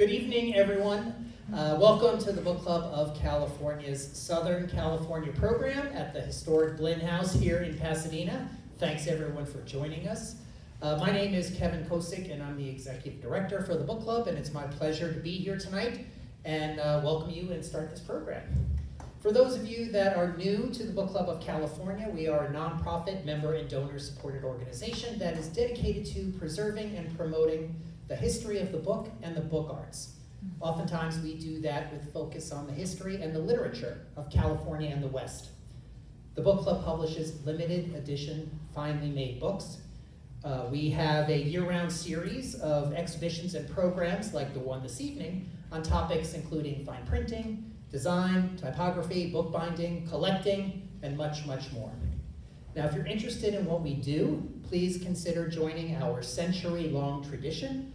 Good evening, everyone. Welcome to the Book Club of California's Southern California program at the historic Blinn House here in Pasadena. Thanks, everyone, for joining us. My name is Kevin Kosick, and I'm the Executive Director for the Book Club, and it's my pleasure to be here tonight and welcome you and start this program. For those of you that are new to the Book Club of California, we are a nonprofit, member, and donor-supported organization that is dedicated to preserving and promoting the history of the book and the book arts. Oftentimes we do that with focus on the history and the literature of California and the West. The Book Club publishes limited edition, finely made books. We have a year-round series of exhibitions and programs like the one this evening on topics including fine printing, design, typography, bookbinding, collecting, and much, much more. Now, if you're interested in what we do, please consider joining our century-long tradition.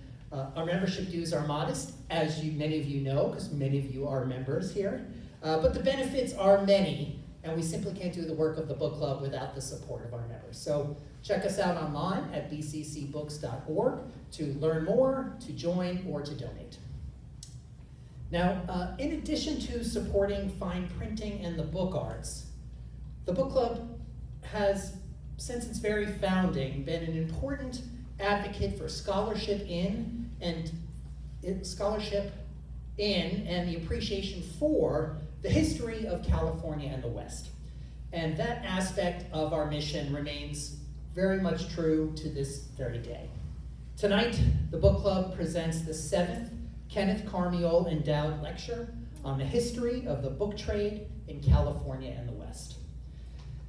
Our membership dues are modest, as many of you know, because many of you are members here. But the benefits are many, and we simply can't do the work of the book club without the support of our members. So check us out online at bccbooks.org to learn more, to join, or to donate. Now, in addition to supporting fine printing and the book arts, the book club has, since its very founding, been an important advocate for scholarship in and the appreciation for the history of California and the West. And that aspect of our mission remains very much true to this very day. Tonight, the book club presents the 7th Kenneth Karmiole Endowed Lecture on the history of the book trade in California and the West.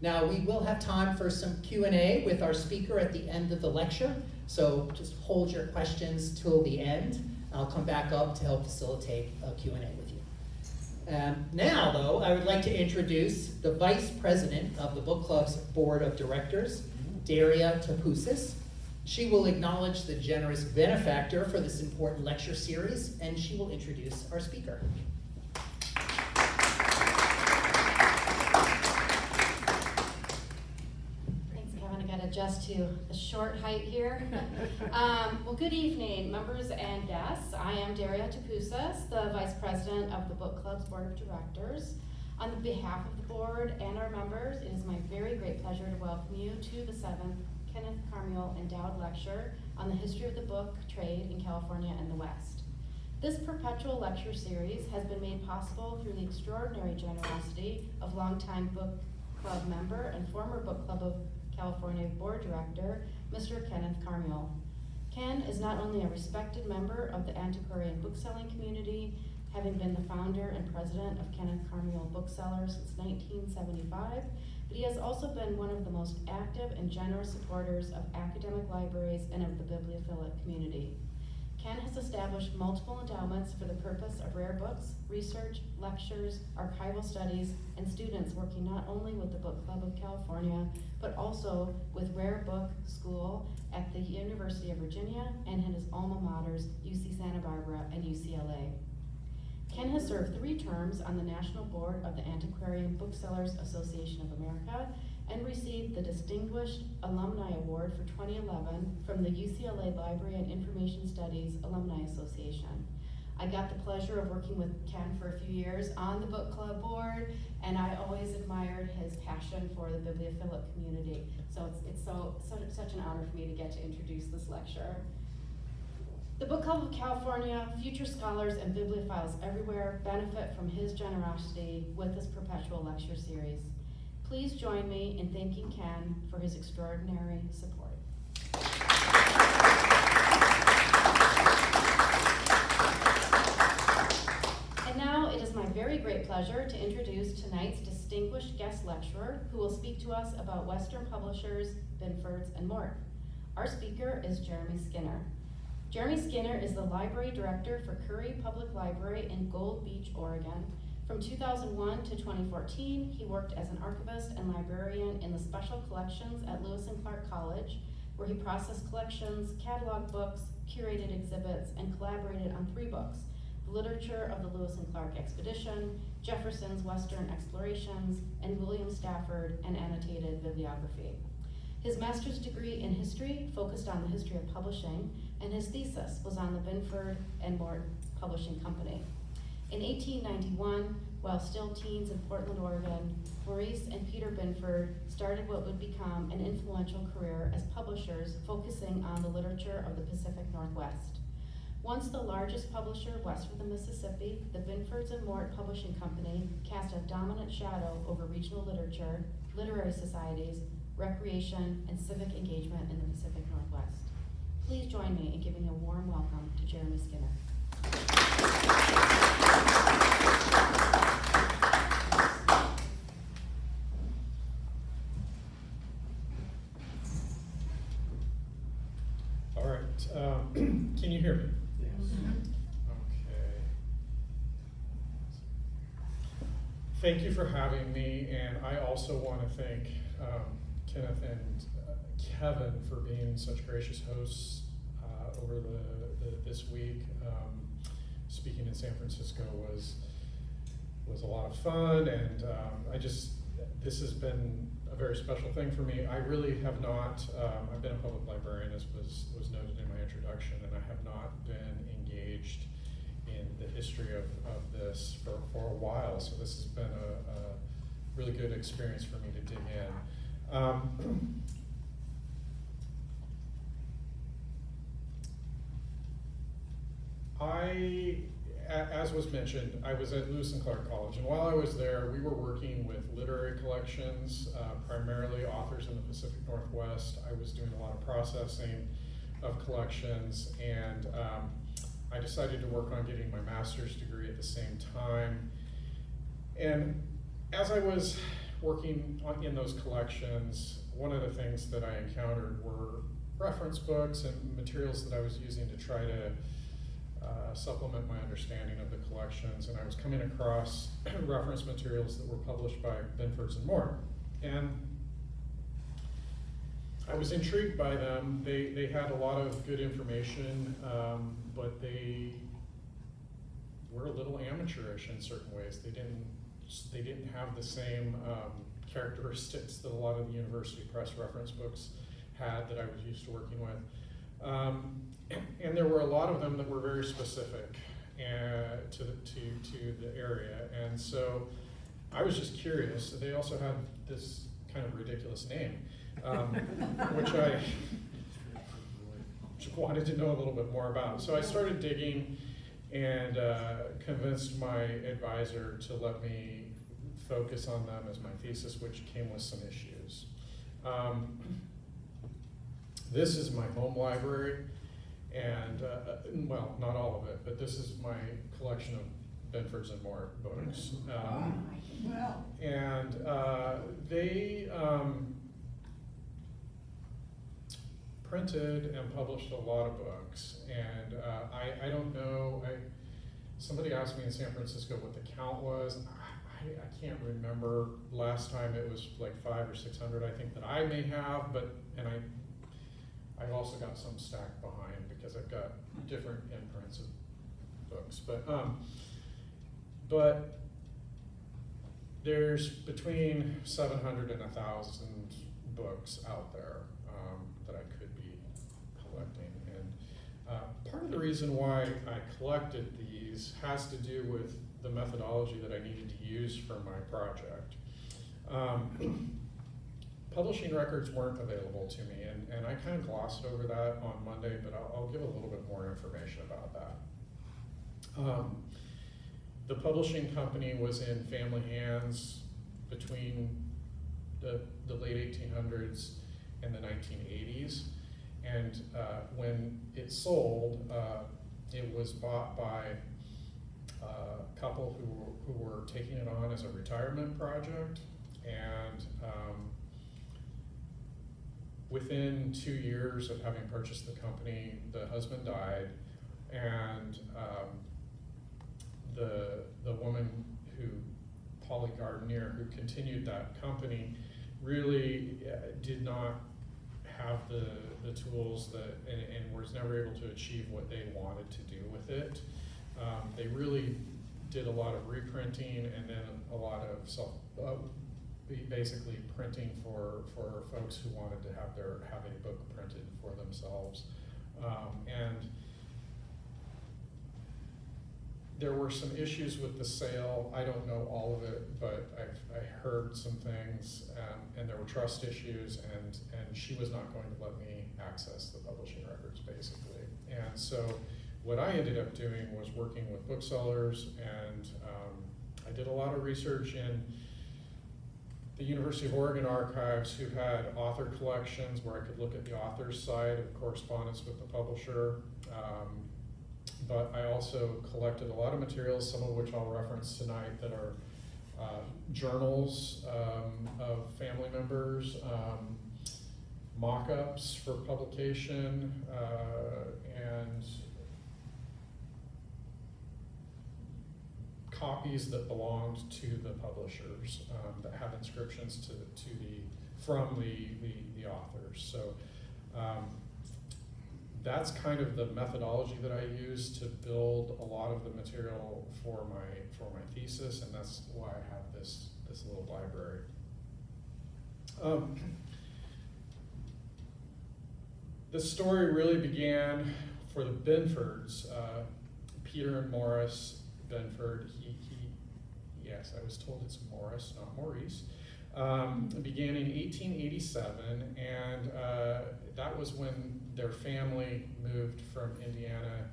Now, we will have time for some Q&A with our speaker at the end of the lecture, so just hold your questions till the end. I'll come back up to help facilitate a Q&A with you. Now, though, I would like to introduce the Vice President of the Book Club's Board of Directors, Daria Tapoussis. She will acknowledge the generous benefactor for this important lecture series, and she will introduce our speaker. Adjust to the short height here. Well, good evening, members and guests. I am Daria Tapoussis, the Vice President of the Book Club's Board of Directors. On behalf of the board and our members, it is my very great pleasure to welcome you to the 7th Kenneth Karmiole Endowed Lecture on the history of the book trade in California and the West. This perpetual lecture series has been made possible through the extraordinary generosity of longtime Book Club member and former Book Club of California Board Director, Mr. Kenneth Karmiole. Ken is not only a respected member of the antiquarian bookselling community, having been the founder and president of Kenneth Karmiole Booksellers since 1975, but he has also been one of the most active and generous supporters of academic libraries and of the bibliophilic community. Ken has established multiple endowments for the purpose of rare books, research, lectures, archival studies, and students working not only with the Book Club of California, but also with Rare Book School at the University of Virginia and in his alma maters, UC Santa Barbara and UCLA. Ken has served 3 terms on the National Board of the Antiquarian Booksellers Association of America and received the Distinguished Alumni Award for 2011 from the UCLA Library and Information Studies Alumni Association. I got the pleasure of working with Ken for a few years on the book club board, and I always admired his passion for the bibliophilic community. So it's such an honor for me to get to introduce this lecture. The Book Club of California, future scholars and bibliophiles everywhere benefit from his generosity with this perpetual lecture series. Please join me in thanking Ken for his extraordinary support. And now it is my very great pleasure to introduce tonight's distinguished guest lecturer who will speak to us about Western publishers, Binfords Mort. Our speaker is Jeremy Skinner. Jeremy Skinner is the library director for Curry Public Library in Gold Beach, Oregon. From 2001 to 2014, he worked as an archivist and librarian in the special collections at Lewis and Clark College, where he processed collections, cataloged books, curated exhibits, and collaborated on 3 books: The Literature of the Lewis and Clark Expedition, Jefferson's Western Explorations, and William Stafford, an Annotated Bibliography. His master's degree in history focused on the history of publishing, and his thesis was on the Binfords Mort Publishing Company. In 1891, while still teens in Portland, Oregon, Maurice and Peter Binford started what would become an influential career as publishers focusing on the literature of the Pacific Northwest. Once the largest publisher west of the Mississippi, the Binfords Mort Publishing Company cast a dominant shadow over regional literature, literary societies, recreation, and civic engagement in the Pacific Northwest. Please join me in giving a warm welcome to Jeremy Skinner. All right, can you hear me? Yes. Okay. Thank you for having me, and I also want to thank Kenneth and Kevin for being such gracious hosts over this week. Speaking in San Francisco was a lot of fun, and this has been a very special thing for me. I really have not, I've been a public librarian, as was noted in my introduction, and I have not been engaged in the history of this for a while, so this has been a really good experience for me to dig in. As was mentioned, I was at Lewis and Clark College, and while I was there, we were working with literary collections, primarily authors in the Pacific Northwest. I was doing a lot of processing of collections, and I decided to work on getting my master's degree at the same time. And as I was working in those collections, one of the things that I encountered were reference books and materials that I was using to try to supplement my understanding of the collections, and I was coming across reference materials that were published by Binfords Mort. And I was intrigued by them. They had a lot of good information, but they were a little amateurish in certain ways. They didn't have the same characteristics that a lot of the university press reference books had that I was used to working with. And there were a lot of them that were very specific to the area, and so I was just curious. They also had this kind of ridiculous name, which I wanted to know a little bit more about. So I started digging and convinced my advisor to let me focus on them as my thesis, which came with some issues. This is my home library, and well, not all of it, but this is my collection of Binfords Mort books. And they printed and published a lot of books, and I don't know, somebody asked me in San Francisco what the count was. I can't remember. Last time it was like 500 or 600, I think, that I may have, and I also got some stacked behind because I've got different imprints of books. But there's between 700 and 1,000 books out there that I could be collecting. And part of the reason why I collected these has to do with the methodology that I needed to use for my project. Publishing records weren't available to me, and I kind of glossed over that on Monday, but I'll give a little bit more information about that. The publishing company was in family hands between the late 1800s and the 1980s, and when it sold, it was bought by a couple who were taking it on as a retirement project, and within 2 years of having purchased the company, the husband died, and the woman Polly Gardenier, who continued that company, really did not have the tools and was never able to achieve what they wanted to do with it. They really did a lot of reprinting and then a lot of basically printing for folks who wanted to have a book printed for themselves. And there were some issues with the sale. I don't know all of it, but I heard some things, and there were trust issues, and she was not going to let me access the publishing records, basically. And so what I ended up doing was working with booksellers, and I did a lot of research in the University of Oregon archives, who had author collections where I could look at the author's side of correspondence with the publisher. But I also collected a lot of materials, some of which I'll reference tonight, that are journals of family members, mock-ups for publication, and copies that belonged to the publishers, that have inscriptions from the authors. So that's kind of the methodology that I use to build a lot of the material for my thesis, and that's why I have this little library. The story really began for the Binfords, Peter and Maurice Binford. Yes, I was told it's Maurice, not Maurice. It began in 1887, and that was when their family moved from Indiana.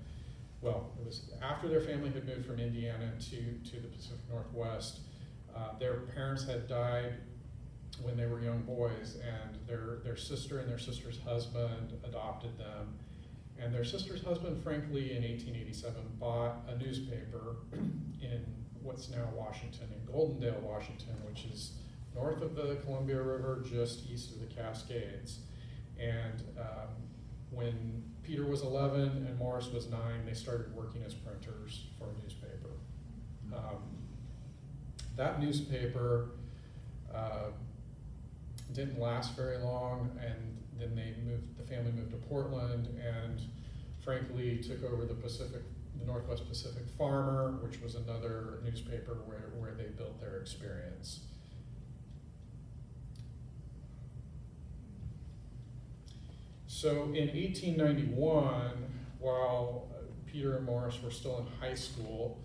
Well, it was after their family had moved from Indiana to the Pacific Northwest. Their parents had died when they were young boys, and their sister and their sister's husband adopted them. And their sister's husband, frankly, in 1887, bought a newspaper in what's now Washington, in Goldendale, Washington, which is north of the Columbia River, just east of the Cascades. And when Peter was 11 and Maurice was 9, they started working as printers for a newspaper. That newspaper didn't last very long, and then the family moved to Portland, and frankly took over the Northwest Pacific Farmer, which was another newspaper where they built their experience. So in 1891, while Peter and Maurice were still in high school,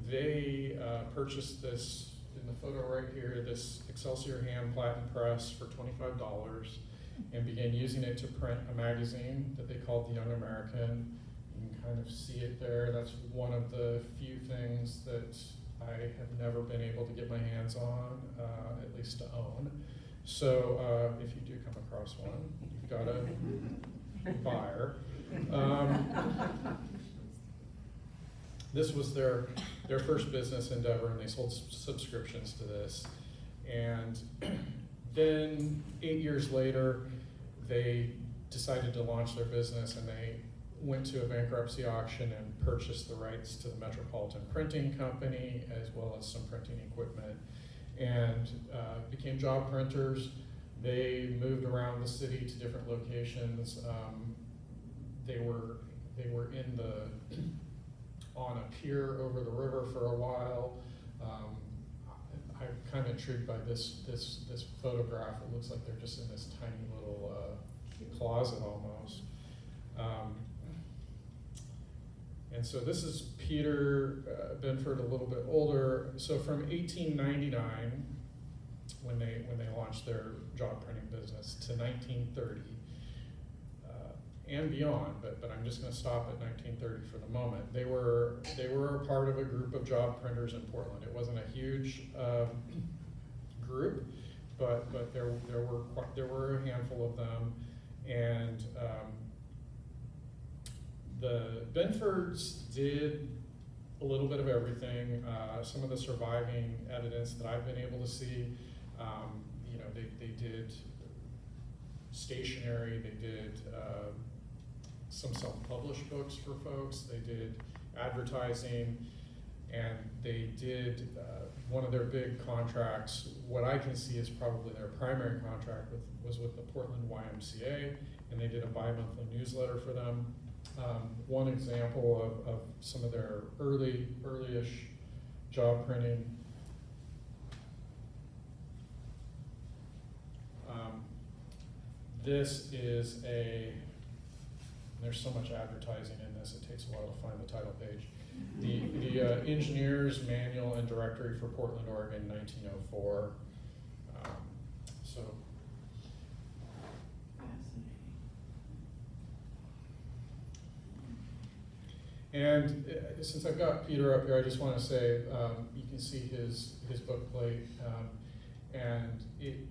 they purchased this, in the photo right here, this Excelsior hand platen press for $25, and began using it to print a magazine that they called The Young American. You can kind of see it there. That's one of the few things that I have never been able to get my hands on, at least to own. So if you do come across one, you've got a buyer. This was their first business endeavor, and they sold subscriptions to this. And then 8 years later, they decided to launch their business, and they went to a bankruptcy auction and purchased the rights to the Metropolitan Printing Company, as well as some printing equipment, and became job printers. They moved around the city to different locations. They were on a pier over the river for a while. I'm kind of intrigued by this photograph. It looks like they're just in this tiny little closet almost. And so this is Peter Binford, a little bit older. So from 1899, when they launched their job printing business, to 1930, and beyond, but I'm just going to stop at 1930 for the moment. They were a part of a group of job printers in Portland. It wasn't a huge group, but there were a handful of them, and the Binfords did a little bit of everything. Some of the surviving evidence that I've been able to see, they did stationery, they did some self-published books for folks, they did advertising, and they did one of their big contracts. What I can see is probably their primary contract was with the Portland YMCA, and they did a bi-monthly newsletter for them. One example of some of their early-ish job printing. This is there's so much advertising in this, it takes a while to find the title page. The Engineers Manual and Directory for Portland, Oregon, 1904. So. And since I've got Peter up here, I just want to say you can see his book plate, and it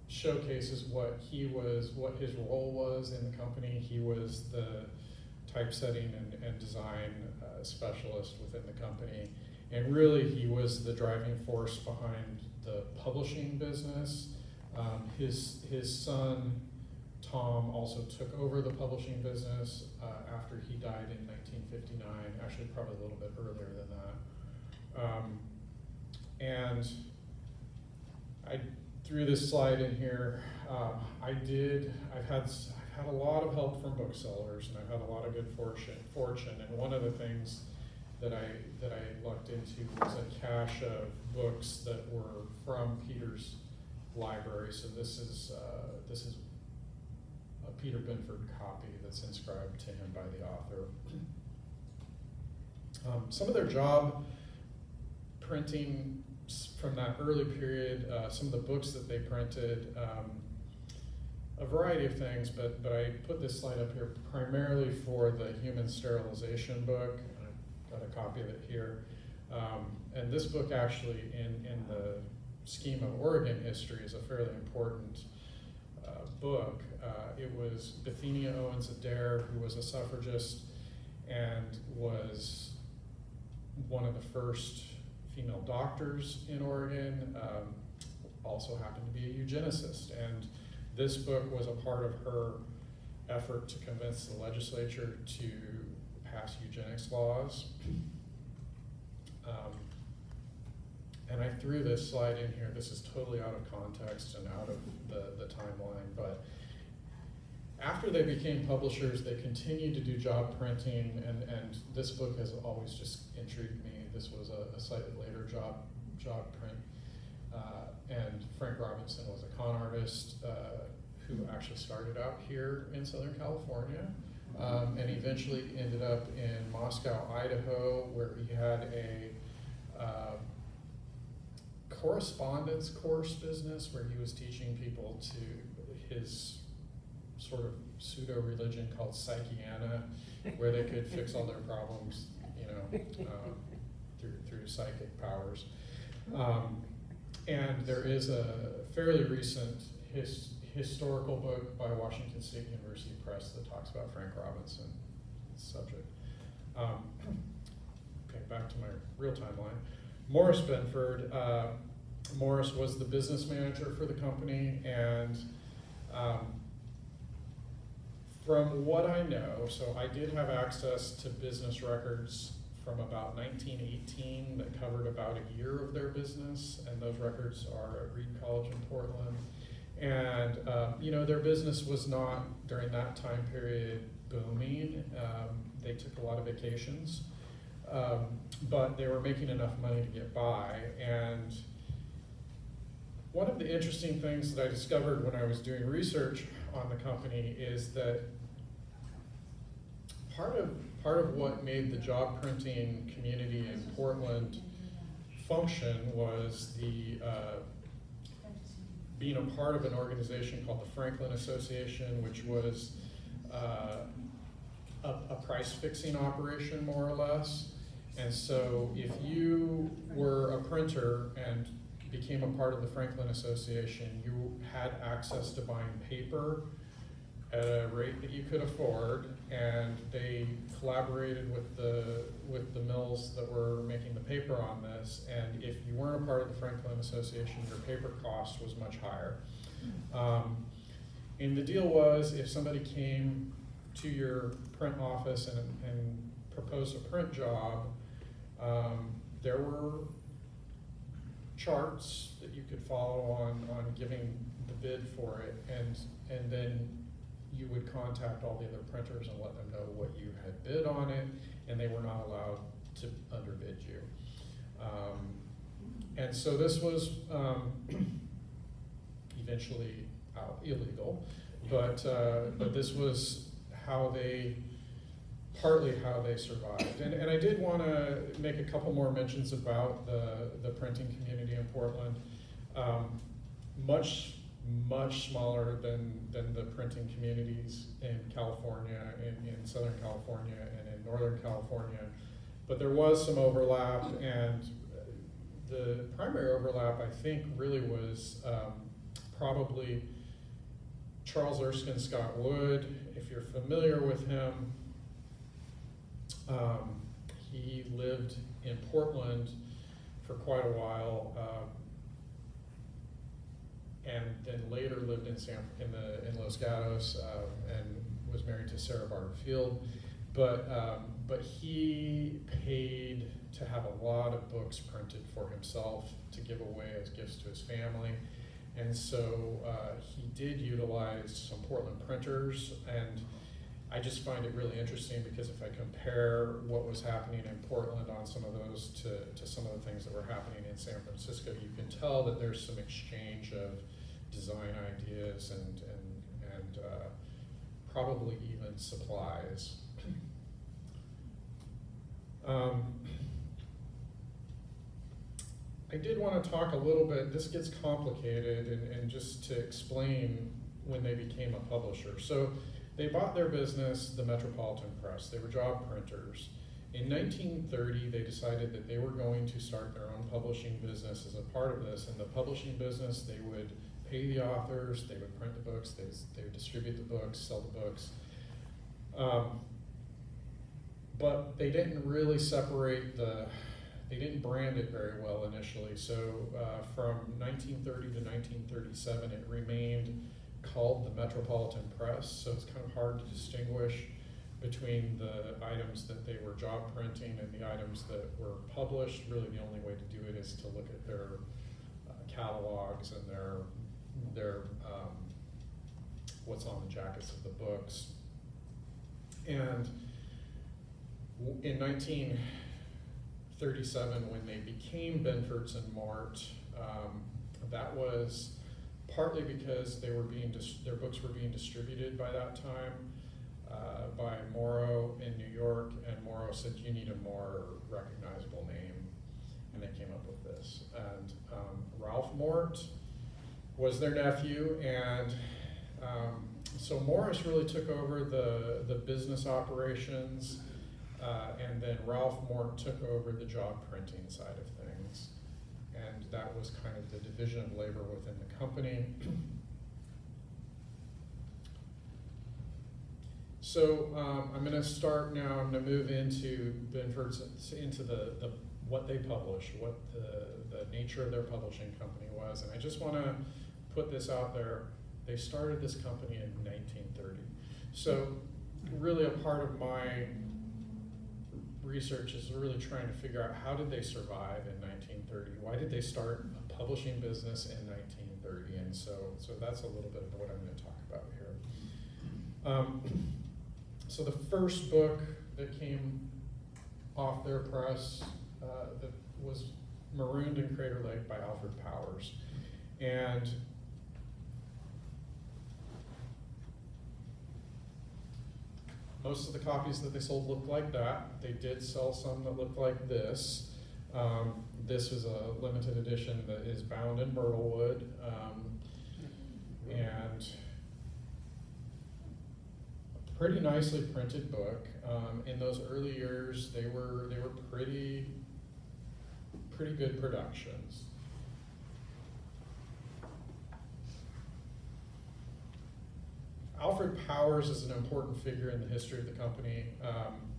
showcases what his role was in the company. He was the typesetting and design specialist within the company, and really he was the driving force behind the publishing business. His son Tom also took over the publishing business after he died in 1959, actually probably a little bit earlier than that. And I threw this slide in here. I've had a lot of help from booksellers, and I've had a lot of good fortune. And one of the things that I lucked into was a cache of books that were from Peter's library. So this is a Peter Binford copy that's inscribed to him by the author. Some of their job printing from that early period, some of the books that they printed, a variety of things, but I put this slide up here primarily for the human sterilization book. I've got a copy of it here. And this book actually, in the scheme of Oregon history, is a fairly important book. It was Bithynia Owens Adair, who was a suffragist and was one of the first female doctors in Oregon, also happened to be a eugenicist. And this book was a part of her effort to convince the legislature to pass eugenics laws. And I threw this slide in here. This is totally out of context and out of the timeline, but after they became publishers, they continued to do job printing, and this book has always just intrigued me. This was a slightly later job print. And Frank Robinson was a con artist who actually started out here in Southern California, and eventually ended up in Moscow, Idaho, where he had a correspondence course business where he was teaching people to his sort of pseudo-religion called Psychiana, where they could fix all their problems, through psychic powers. And there is a fairly recent historical book by Washington State University Press that talks about Frank Robinson subject. Okay, back to my real timeline. Maurice Binford. Maurice was the business manager for the company, and from what I know, so I did have access to business records from about 1918 that covered about a year of their business, and those records are at Reed College in Portland. And their business was not, during that time period, booming. They took a lot of vacations, but they were making enough money to get by. And one of the interesting things that I discovered when I was doing research on the company is that part of what made the job printing community in Portland function was the being a part of an organization called the Franklin Association, which was a price-fixing operation, more or less. And so if you were a printer and became a part of the Franklin Association, you had access to buying paper at a rate that you could afford, and they collaborated with the mills that were making the paper on this. And if you weren't a part of the Franklin Association, your paper cost was much higher. And the deal was, if somebody came to your print office and proposed a print job, there were charts that you could follow on giving the bid for it, and then you would contact all the other printers and let them know what you had bid on it, and they were not allowed to underbid you. And so this was eventually illegal, but this was how they partly how they survived. And I did want to make a couple more mentions about the printing community in Portland. Much smaller than the printing communities in California, in Southern California, and in Northern California. But there was some overlap, and the primary overlap, I think, really was probably Charles Erskine Scott Wood. If you're familiar with him, he lived in Portland for quite a while, and then later lived in Los Gatos, and was married to Sarah Barber Field. But he paid to have a lot of books printed for himself to give away as gifts to his family. And so he did utilize some Portland printers, and I just find it really interesting because if I compare what was happening in Portland on some of those to some of the things that were happening in San Francisco, you can tell that there's some exchange of design ideas and probably even supplies. I did want to talk a little bit, this gets complicated, and just to explain when they became a publisher. So they bought their business, the Metropolitan Press. They were job printers. In 1930, they decided that they were going to start their own publishing business as a part of this. In the publishing business, they would pay the authors, they would print the books, they would distribute the books, sell the books. But they didn't really separate they didn't brand it very well initially. So from 1930 to 1937, it remained called the Metropolitan Press. So it's kind of hard to distinguish between the items that they were job printing and the items that were published. Really the only way to do it is to look at their catalogs and their what's on the jackets of the books. And in 1937, when they became Binfords Mort, that was partly because their books were being distributed by that time by Morrow in New York, and Morrow said, you need a more recognizable name, and they came up with this. And Ralph Mort was their nephew, and so Morris really took over the business operations, and then Ralph Mort took over the job printing side of things. And that was kind of the division of labor within the company. So I'm going to start now. I'm going to move into Binfords, into the what they publish, what the nature of their publishing company was. And I just want to put this out there. They started this company in 1930. So really a part of my research is really trying to figure out how did they survive in 1930? Why did they start a publishing business in 1930? And so that's a little bit of what I'm going to talk about here. So the first book that came off their press that was Marooned in Crater Lake by Alfred Powers. And most of the copies that they sold looked like that. They did sell some that looked like this. This is a limited edition that is bound in myrtle wood. And a pretty nicely printed book. In those early years, they were pretty good productions. Alfred Powers is an important figure in the history of the company.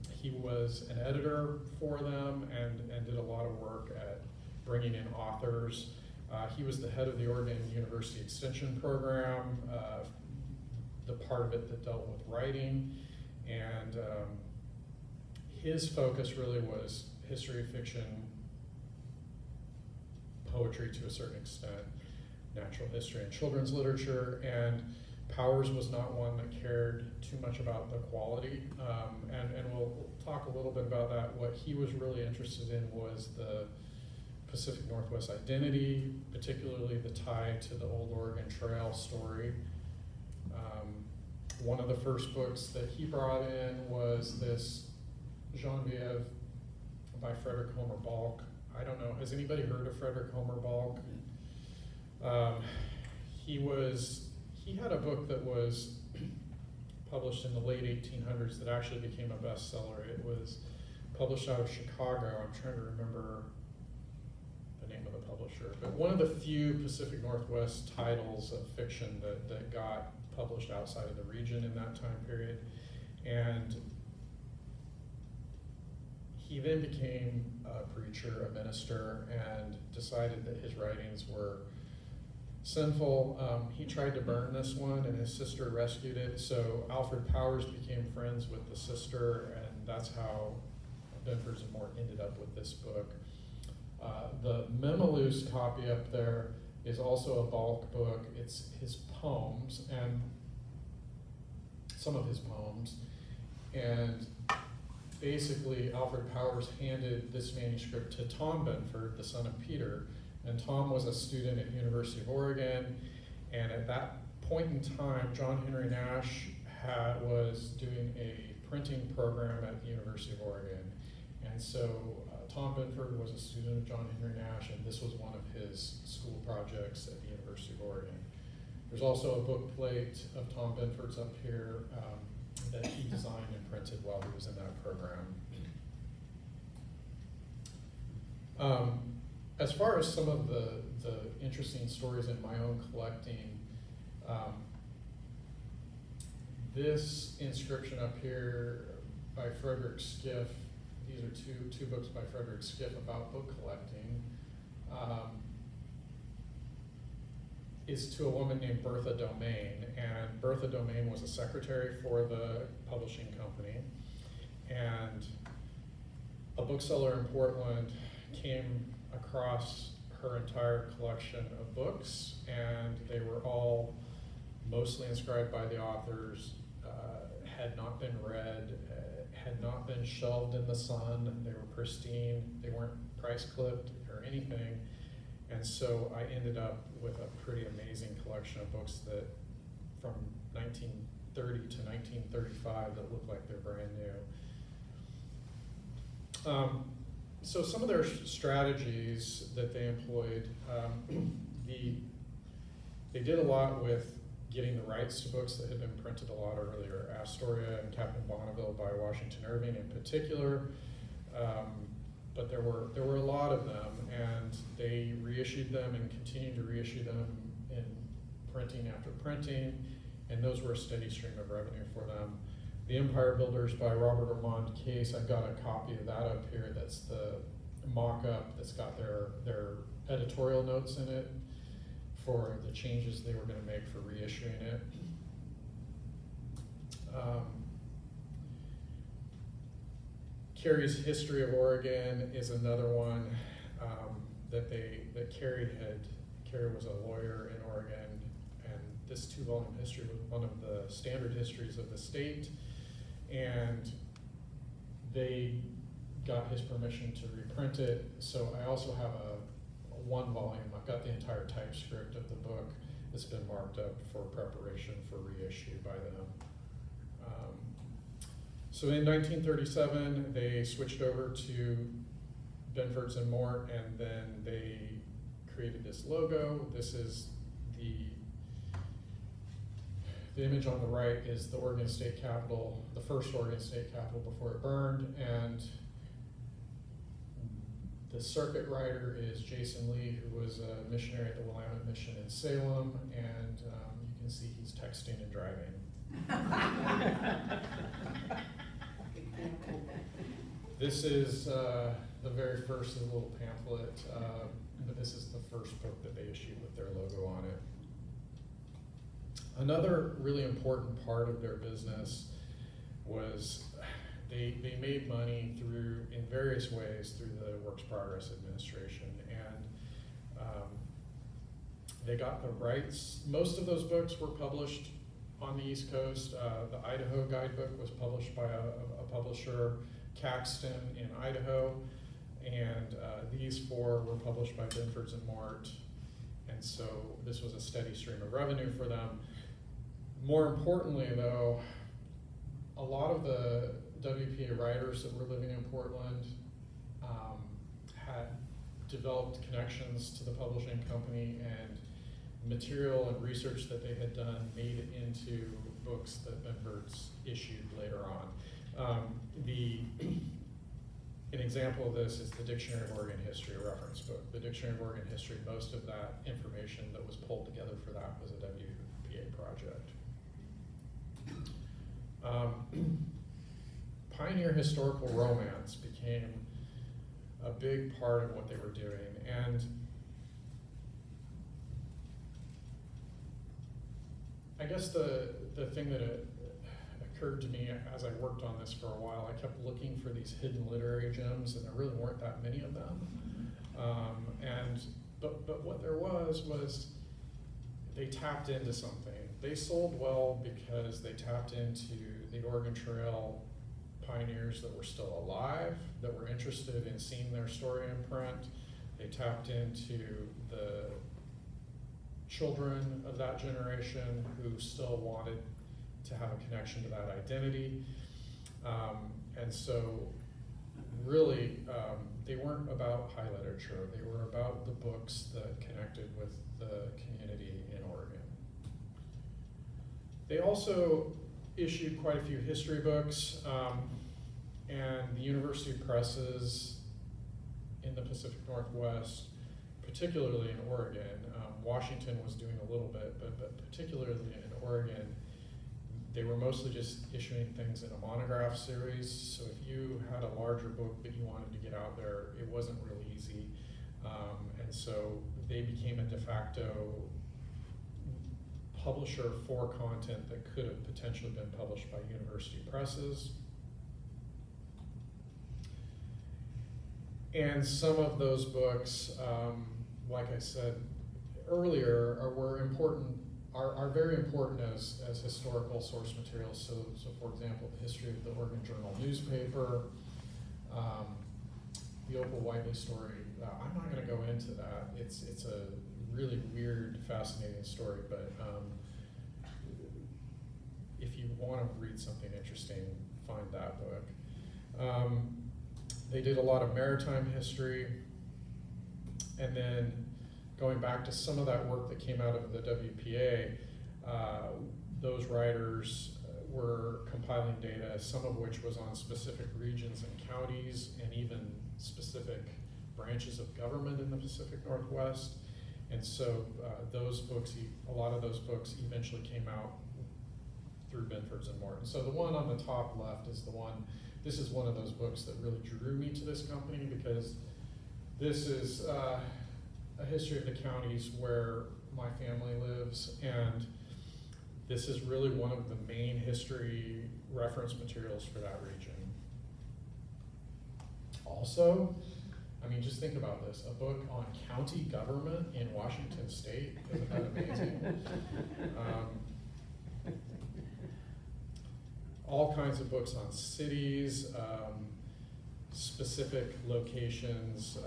He was an editor for them and did a lot of work at bringing in authors. He was the head of the Oregon University Extension Program, the part of it that dealt with writing. And his focus really was history, fiction, poetry to a certain extent, natural history and children's literature. And Powers was not one that cared too much about the quality, and we'll talk a little bit about that. What he was really interested in was the Pacific Northwest identity, particularly the tie to the Old Oregon Trail story. One of the first books that he brought in was this Genevieve by Frederick Homer Balk. I don't know, has anybody heard of Frederick Homer Balk? He had a book that was published in the late 1800s that actually became a bestseller. It was published out of Chicago. I'm trying to remember the name of the publisher, but one of the few Pacific Northwest titles of fiction that got published outside of the region in that time period. And he then became a preacher, a minister, and decided that his writings were sinful. He tried to burn this one, and his sister rescued it. So Alfred Powers became friends with the sister, and that's how Binfords Mort ended up with this book. The Memaloose copy up there is also a Balk book. It's his poems, and some of his poems. And basically, Alfred Powers handed this manuscript to Tom Binford, the son of Peter, and Tom was a student at University of Oregon, and at that point in time, John Henry Nash was doing a printing program at the University of Oregon, and so Tom Binford was a student of John Henry Nash, and this was one of his school projects at the University of Oregon. There's also a book plate of Tom Binford's up here that he designed and printed while he was in that program. As far as some of the interesting stories in my own collecting, this inscription up here by Frederick Skiff, these are two books by Frederick Skiff about book collecting, is to a woman named Bertha Domain, and Bertha Domain was a secretary for the publishing company, and a bookseller in Portland came across her entire collection of books, and they were all mostly inscribed by the authors, had not been read, had not been shelved in the sun, they were pristine, they weren't price clipped or anything. And so I ended up with a pretty amazing collection of books that from 1930 to 1935 that look like they're brand new. So some of their strategies that they employed, they did a lot with getting the rights to books that had been printed a lot earlier, Astoria and Captain Bonneville by Washington Irving in particular. But there were a lot of them, and they reissued them and continued to reissue them in printing after printing, and those were a steady stream of revenue for them. The Empire Builders by Robert Ormond Case, I've got a copy of that up here. That's the mock-up that's got their editorial notes in it for the changes they were going to make for reissuing it. Carrie's History of Oregon is another one that Carrie was a lawyer in Oregon, and this 2-volume history was one of the standard histories of the state, and they got his permission to reprint it. So I also have a 1-volume. I've got the entire typescript of the book that's been marked up for preparation for reissue by them. So in 1937, they switched over to Binfords and Mort, and then they created this logo. This is the image on the right is the Oregon State Capitol, the first Oregon State Capitol before it burned, and the circuit rider is Jason Lee, who was a missionary at the Willamette Mission in Salem, and you can see he's texting and driving. This is the very first little pamphlet, but this is the first book that they issued with their logo on it. Another really important part of their business was they made money in various ways through the Works Progress Administration, and they got the rights. Most of those books were published on the East Coast. The Idaho Guidebook was published by a publisher, Caxton in Idaho, and these 4 were published by Binfords and Mort, and so this was a steady stream of revenue for them. More importantly, though, a lot of WPA writers that were living in Portland had developed connections to the publishing company, and material and research that they had done made it into books that Binfords issued later on. An example of this is the Dictionary of Oregon History, a reference book. The Dictionary of Oregon History, most of that information that was pulled together for that was a WPA project. Pioneer historical romance became a big part of what they were doing, and I guess the thing that occurred to me as I worked on this for a while, I kept looking for these hidden literary gems, and there really weren't that many of them. But what there was they tapped into something. They sold well because they tapped into the Oregon Trail pioneers that were still alive, that were interested in seeing their story in print. They tapped into the children of that generation who still wanted to have a connection to that identity. And so really, they weren't about high literature. They were about the books that connected with the community in Oregon. They also issued quite a few history books, and the university presses in the Pacific Northwest, particularly in Oregon, Washington was doing a little bit, but particularly in Oregon, they were mostly just issuing things in a monograph series. So if you had a larger book that you wanted to get out there, it wasn't real easy. And so they became a de facto publisher for content that could have potentially been published by university presses. And some of those books, like I said earlier, are very important as historical source materials. So for example, the history of the Oregon Journal newspaper, the Opal Whiteley story. I'm not going to go into that. It's a really weird, fascinating story, but if you want to read something interesting, find that book. They did a lot of maritime history, and then going back to some of that work that came out of the WPA, those writers were compiling data, some of which was on specific regions and counties, and even specific branches of government in the Pacific Northwest. And so those books, a lot of those books eventually came out through Binfords and Mort. So the one on the top left is the one, this is one of those books that really drew me to this company, because this is a history of the counties where my family lives, and this is really one of the main history reference materials for that region. Also, I mean, just think about this, a book on county government in Washington State, isn't that amazing? All kinds of books on cities, specific locations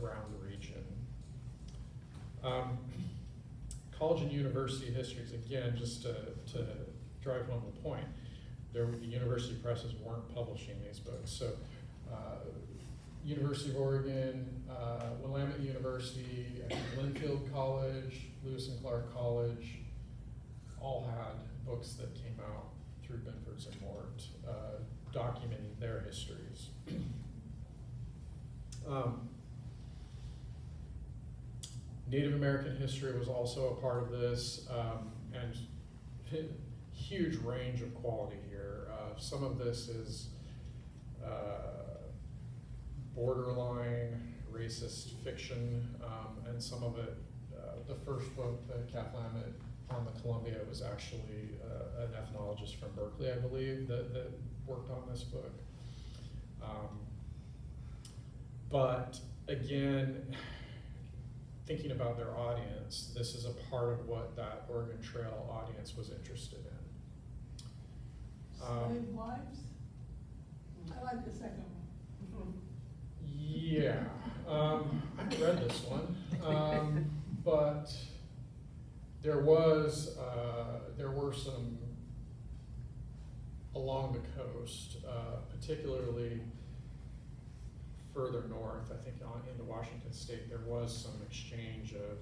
around the region. College and university histories, again, just to drive home the point, the university presses weren't publishing these books. So University of Oregon, Willamette University, Linfield College, Lewis and Clark College, all had books that came out through Binfords and Mort, documenting their histories. Native American history was also a part of this, and huge range of quality here. Some of this is borderline racist fiction, and some of it, the first book, the Kaplan on the Columbia, was actually an ethnologist from Berkeley, I believe, that worked on this book. But again, thinking about their audience, this is a part of what that Oregon Trail audience was interested in. Slave wives? I like the second one. Yeah, I haven't read this one, but there were some along the coast, particularly further north, I think into Washington State, there was some exchange of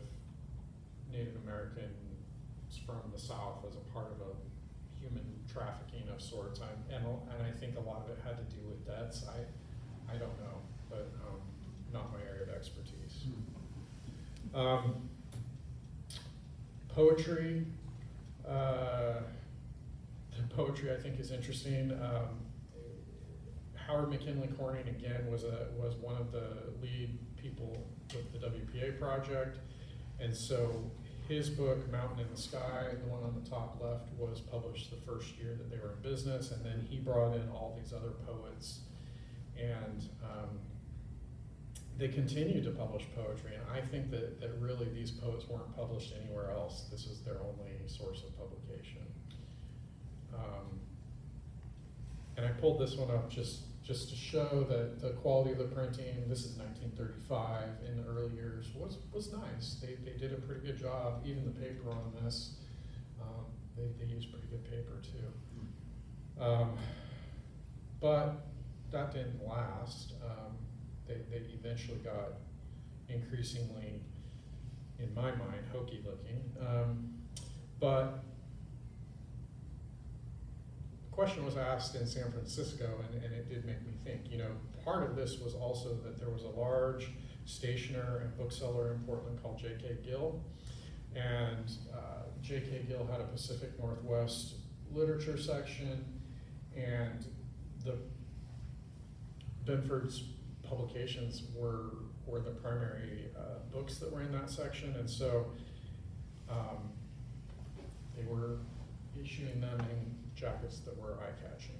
Native Americans from the South as a part of a human trafficking of sorts. And I think a lot of it had to do with debts. I don't know, but not my area of expertise. Poetry. The poetry I think is interesting. Howard McKinley Corning again was one of the lead people with the WPA project, and so his book Mountain in the Sky, the one on the top left, was published the first year that they were in business, and then he brought in all these other poets, and they continued to publish poetry, and I think that really these poets weren't published anywhere else. This was their only source of publication. And I pulled this one up just to show that the quality of the printing, this is 1935, in the early years, was nice. They did a pretty good job. Even the paper on this, they used pretty good paper too. But that didn't last. They eventually got increasingly, in my mind, hokey looking. But the question was asked in San Francisco, and it did make me think. You know, part of this was also that there was a large stationer and bookseller in Portland called J.K. Gill, and J.K. Gill had a Pacific Northwest literature section, and the Binfords publications were the primary books that were in that section, and so they were issuing them in jackets that were eye-catching.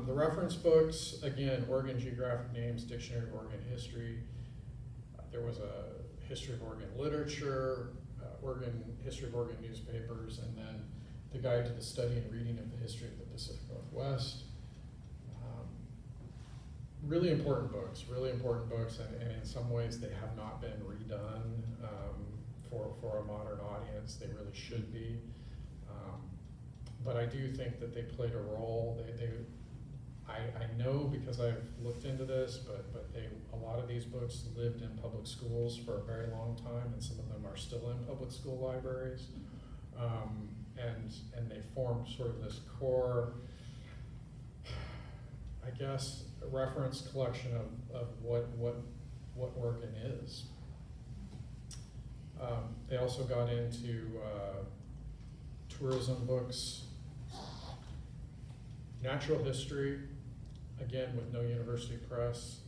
The reference books, again, Oregon Geographic Names, Dictionary of Oregon History. There was a History of Oregon Literature, Oregon History of Oregon Newspapers, and then the Guide to the Study and Reading of the History of the Pacific Northwest. Really important books, and in some ways they have not been redone for a modern audience. They really should be. But I do think that they played a role. I know because I've looked into this, but a lot of these books lived in public schools for a very long time, and some of them are still in public school libraries. And they formed sort of this core, I guess, a reference collection of what Oregon is. They also got into tourism books, natural history, again with no university press.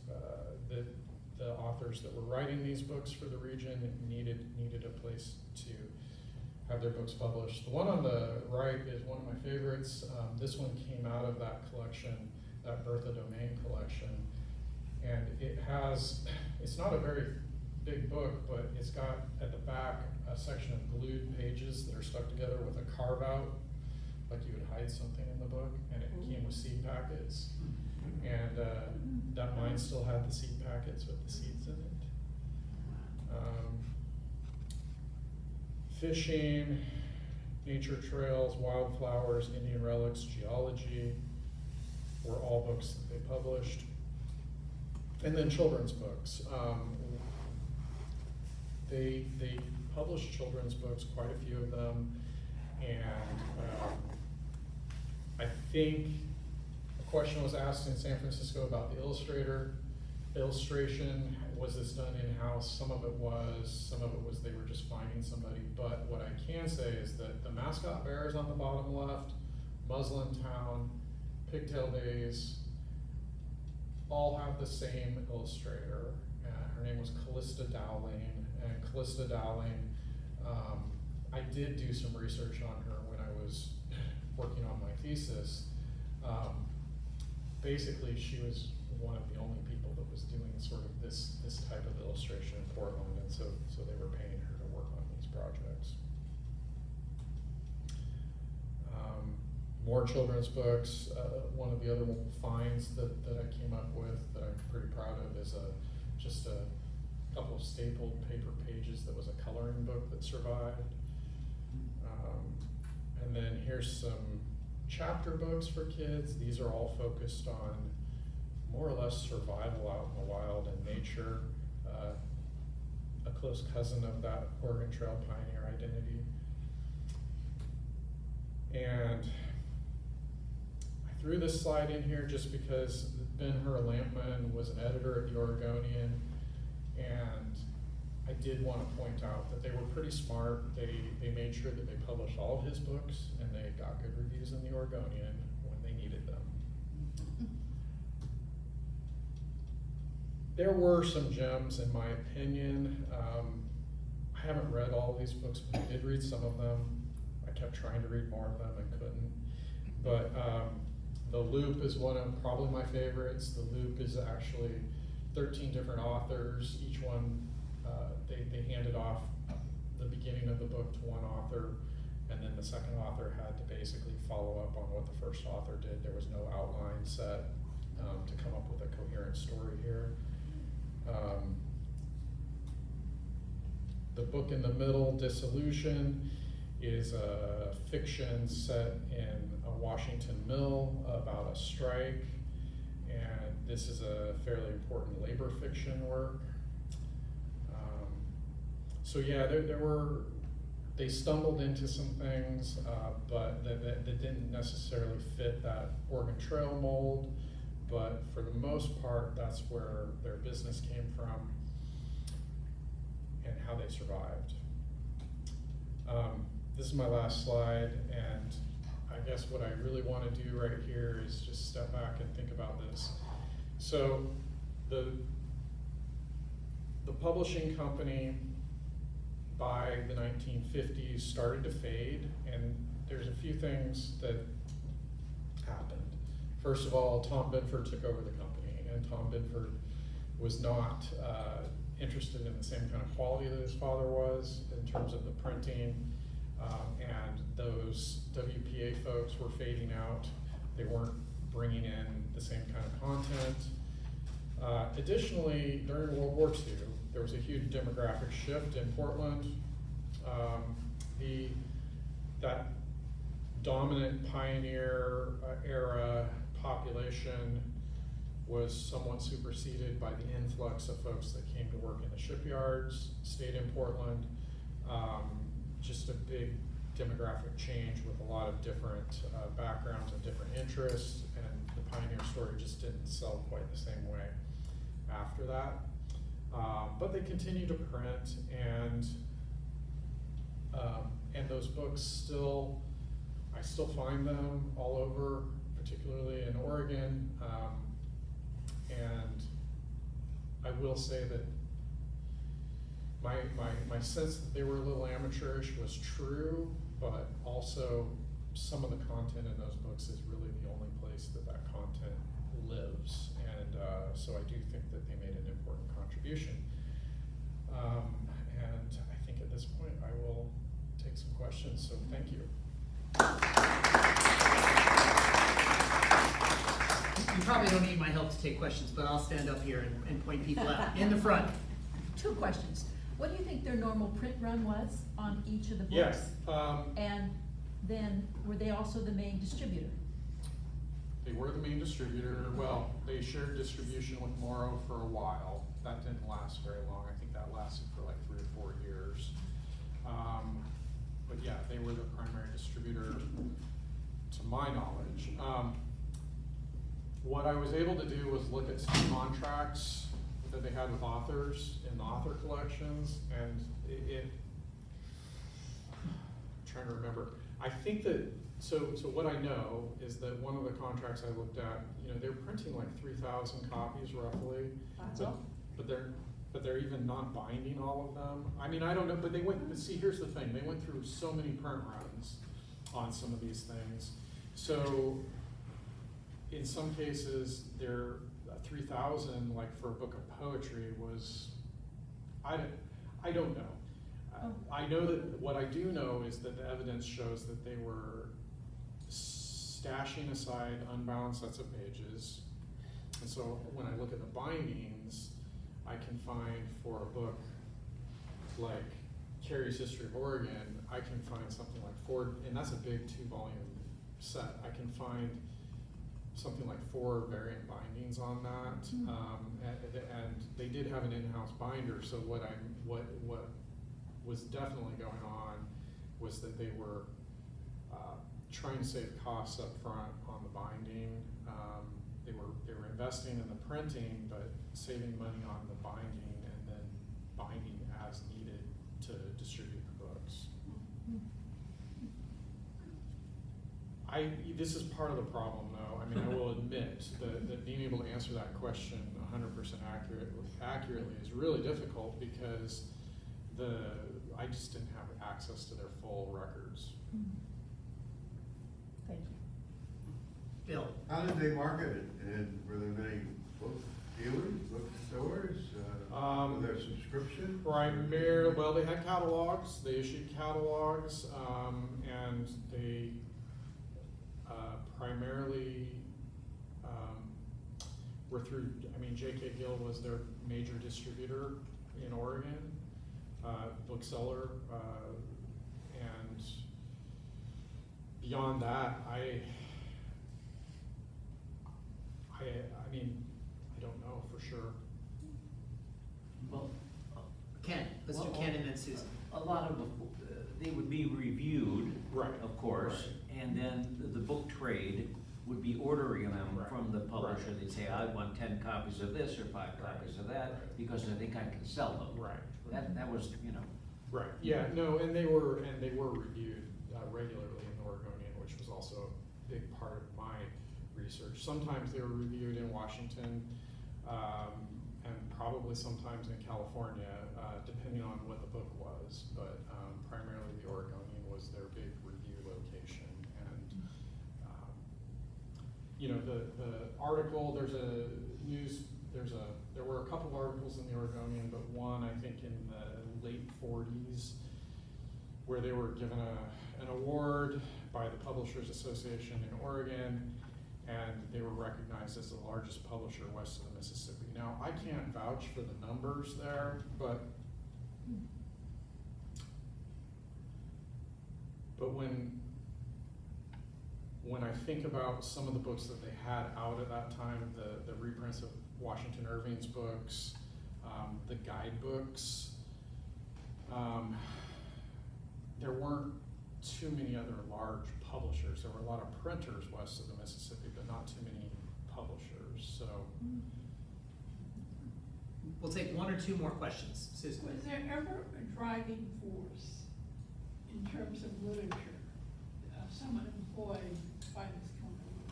The authors that were writing these books for the region needed a place to have their books published. The one on the right is one of my favorites. This one came out of that collection, that Bertha Domain collection, and it's not a very big book, but it's got at the back a section of glued pages that are stuck together with a carve out, like you would hide something in the book, and it came with seed packets, and that mine still had the seed packets with the seeds in it. Fishing, nature trails, wildflowers, Indian relics, geology were all books that they published. And then children's books. They published children's books, quite a few of them, and I think a question was asked in San Francisco about the illustration. Was this done in-house? Some of it was they were just finding somebody, but what I can say is that the mascot bears on the bottom left, Muslin Town, Pigtail Days, all have the same illustrator. Her name was Callista Dowling, and Callista Dowling, I did do some research on her when I was working on my thesis. Basically, she was one of the only people that was doing sort of this type of illustration in Portland, and so they were paying her to work on these projects. More children's books. One of the other finds that I came up with that I'm pretty proud of is just a couple of stapled paper pages that was a coloring book that survived. And then here's some chapter books for kids. These are all focused on more or less survival out in the wild and nature, a close cousin of that Oregon Trail pioneer identity. And I threw this slide in here just because Ben-Hur Lampman was an editor at the Oregonian, and I did want to point out that they were pretty smart. They made sure that they published all of his books, and they got good reviews in the Oregonian when they needed them. There were some gems, in my opinion. I haven't read all of these books, but I did read some of them. I kept trying to read more of them and couldn't. But The Loop is one of probably my favorites. The Loop is actually 13 different authors. Each one, they handed off the beginning of the book to one author, and then the second author had to basically follow up on what the first author did. There was no outline set to come up with a coherent story here. The book in the middle, Disillusion, is a fiction set in a Washington mill about a strike, and this is a fairly important labor fiction work. So yeah, they stumbled into some things, but that didn't necessarily fit that Oregon Trail mold, but for the most part, that's where their business came from and how they survived. This is my last slide, and I guess what I really want to do right here is just step back and think about this. So the publishing company by the 1950s started to fade, and there's a few things that happened. First of all, Tom Binford took over the company, and Tom Binford was not interested in the same kind of quality that his father was in terms of the printing, and those WPA folks were fading out. They weren't bringing in the same kind of content. Additionally, during World War II, there was a huge demographic shift in Portland. That dominant pioneer era population was somewhat superseded by the influx of folks that came to work in the shipyards, stayed in Portland. Just a big demographic change with a lot of different backgrounds and different interests, and the pioneer story just didn't sell quite the same way after that. But they continue to print, and those books I still find them all over, particularly in Oregon. And I will say that my sense that they were a little amateurish was true, but also some of the content in those books is really the only place that content lives. And so I do think that they made an important contribution. And I think at this point I will take some questions, so thank you. You probably don't need my help to take questions, but I'll stand up here and point people out. In the front. 2 questions. What do you think their normal print run was on each of the books? Yes. And then, were they also the main distributor? They were the main distributor. Well, they shared distribution with Morrow for a while. That didn't last very long. I think that lasted for like 3 or 4 years. But yeah, they were the primary distributor to my knowledge. What I was able to do was look at some contracts that they had with authors in the author collections, and I'm trying to remember. I think that, so what I know is that one of the contracts I looked at, they're printing like 3,000 copies roughly. But they're even not binding all of them. I mean, I don't know, but but see, here's the thing. They went through so many print runs on some of these things. So in some cases, they're 3,000, like for a book of poetry was, I don't know. I know that what I do know is that the evidence shows that they were stashing aside unbound sets of pages. And so when I look at the bindings, I can find for a book like Carrie's History of Oregon, I can find something like 4, and that's a big 2-volume set, I can find something like 4 variant bindings on that. And they did have an in-house binder, so what was definitely going on was that they were trying to save costs up front on the binding. They were investing in the printing, but saving money on the binding, and then binding as needed to distribute the books. This is part of the problem, though. I mean, I will admit that being able to answer that question 100% accurately is really difficult, because I just didn't have access to their full records. Thank you. Bill? How did they market it? And were there many book dealers, bookstores? Was there subscription? Primarily, well, they had catalogs. They issued catalogs, and they primarily were through. I mean, J.K. Gill was their major distributor in Oregon, bookseller, and beyond that, I mean, I don't know for sure. Well, Ken, let's do Well, Ken and then Susan. A lot of, they would be reviewed, Right. of course, and then the book trade would be ordering them Right. from the publisher. Right. They'd say, I want 10 copies of this or 5 copies of that, Right. because I think I can sell them. Right. That was, you know. Right. Yeah. No. And they were reviewed regularly in the Oregonian, which was also a big part of my research. Sometimes they were reviewed in Washington, and probably sometimes in California, depending on what the book was. But primarily, the Oregonian was their big review location. And you know, the article. There were a couple of articles in the Oregonian, but one I think in the late 40s, where they were given an award by the Publishers Association in Oregon, and they were recognized as the largest publisher west of the Mississippi. Now, I can't vouch for the numbers there, but when I think about some of the books that they had out at that time, the reprints of Washington Irving's books, the guidebooks, there weren't too many other large publishers. There were a lot of printers west of the Mississippi, but not too many publishers. So, We'll take 1 or 2 more questions. Susan? Was there ever a driving force in terms of literature, someone employed by this company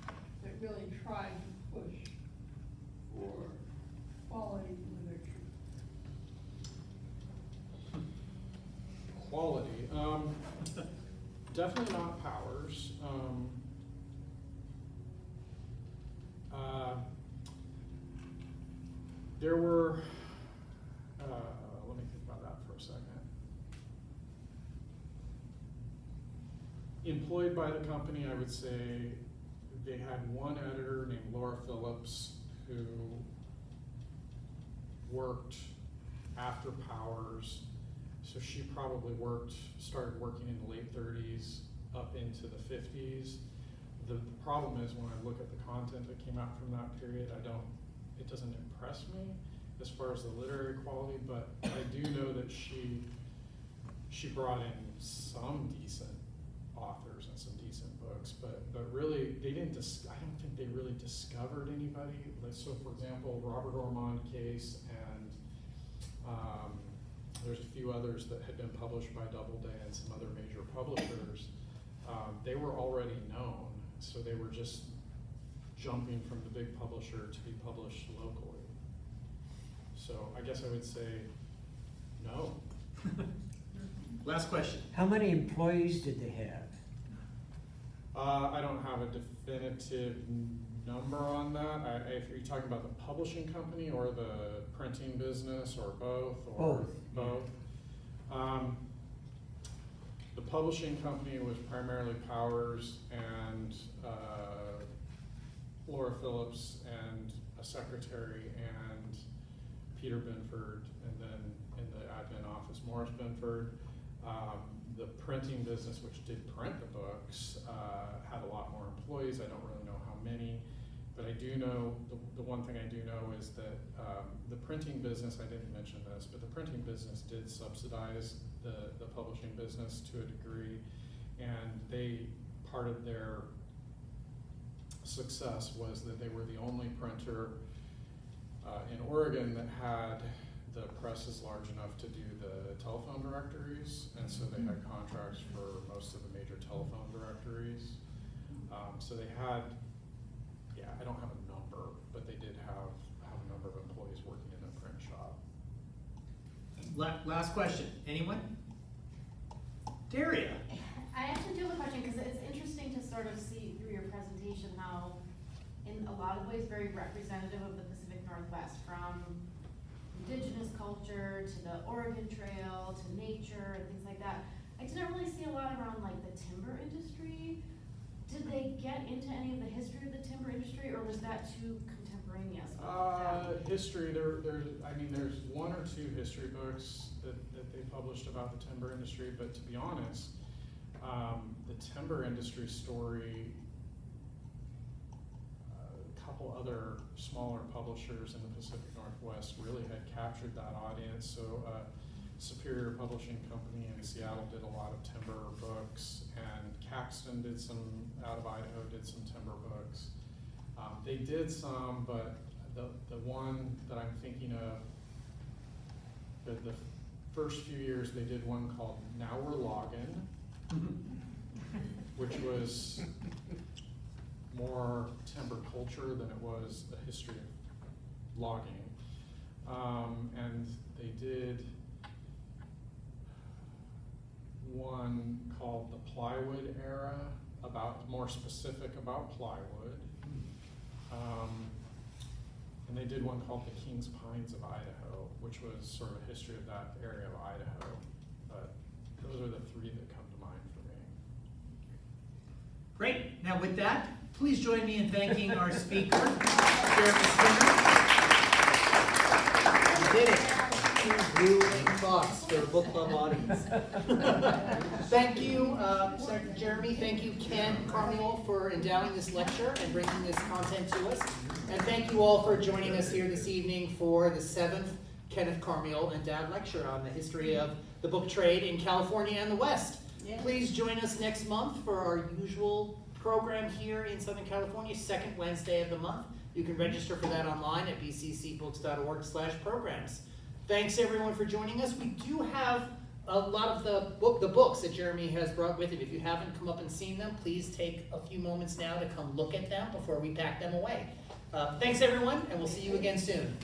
that really tried to push for quality literature? quality, definitely not Powers. There were, let me think about that for a second. Employed by the company, I would say they had one editor named Laura Phillips who worked after Powers. So she probably started working in the late 30s up into the 50s. The problem is when I look at the content that came out from that period, it doesn't impress me as far as the literary quality, but I do know that she brought in some decent authors and some decent books, but really I don't think they really discovered anybody. So for example, Robert Ormond Case and there's a few others that had been published by Doubleday and some other major publishers. They were already known, so they were just jumping from the big publisher to be published locally. So I guess I would say no. Last question. How many employees did they have? I don't have a definitive number on that. If you're talking about the publishing company or the printing business or both? Or Both. The publishing company was primarily Powers and Laura Phillips and a secretary and Peter Binford, and then in the admin office, Maurice Binford. The printing business, which did print the books, had a lot more employees. I don't really know how many, but I do know, the one thing I do know is that the printing business, I didn't mention this, but the printing business did subsidize the publishing business to a degree, and part of their success was that they were the only printer in Oregon that had the presses large enough to do the telephone directories, and so they had contracts for most of the major telephone directories. So they had, I don't have a number, but they did have a number of employees working in a print shop. Last question, anyone? Daria? I actually do have a question, because it's interesting to sort of see through your presentation how, in a lot of ways, very representative of the Pacific Northwest, from indigenous culture to the Oregon Trail to nature and things like that. I didn't really see a lot around like the timber industry. Did they get into any of the history of the timber industry, or was that too contemporaneous? History, there's one or two history books that they published about the timber industry, but to be honest, the timber industry story, a couple other smaller publishers in the Pacific Northwest really had captured that audience. So Superior Publishing Company in Seattle did a lot of timber books, and Caxton did some, out of Idaho, did some timber books. They did some, but the one that I'm thinking of, the first few years they did one called Now We're Loggin', which was more timber culture than it was a history of logging. And they did one called the Plywood Era, more specific about plywood. And they did one called the Kings Pines of Idaho, which was sort of a history of that area of Idaho. But those are the three that come to mind for me. Great. Now with that, please join me in thanking our speaker, Jeremy Skinner. You did it. You and thoughts for the book club audience. Thank you, Secretary Jeremy. Thank you, Ken Karmiole, for endowing this lecture and bringing this content to us. And thank you all for joining us here this evening for the 7th Kenneth Karmiole Endowed Lecture on the history of the book trade in California and the West. Yeah. Please join us next month for our usual program here in Southern California, second Wednesday of the month. You can register for that online at bccbooks.org/programs. Thanks everyone for joining us. We do have a lot of the books that Jeremy has brought with him. If you haven't come up and seen them, please take a few moments now to come look at them before we pack them away. Thanks everyone, and we'll see you again soon.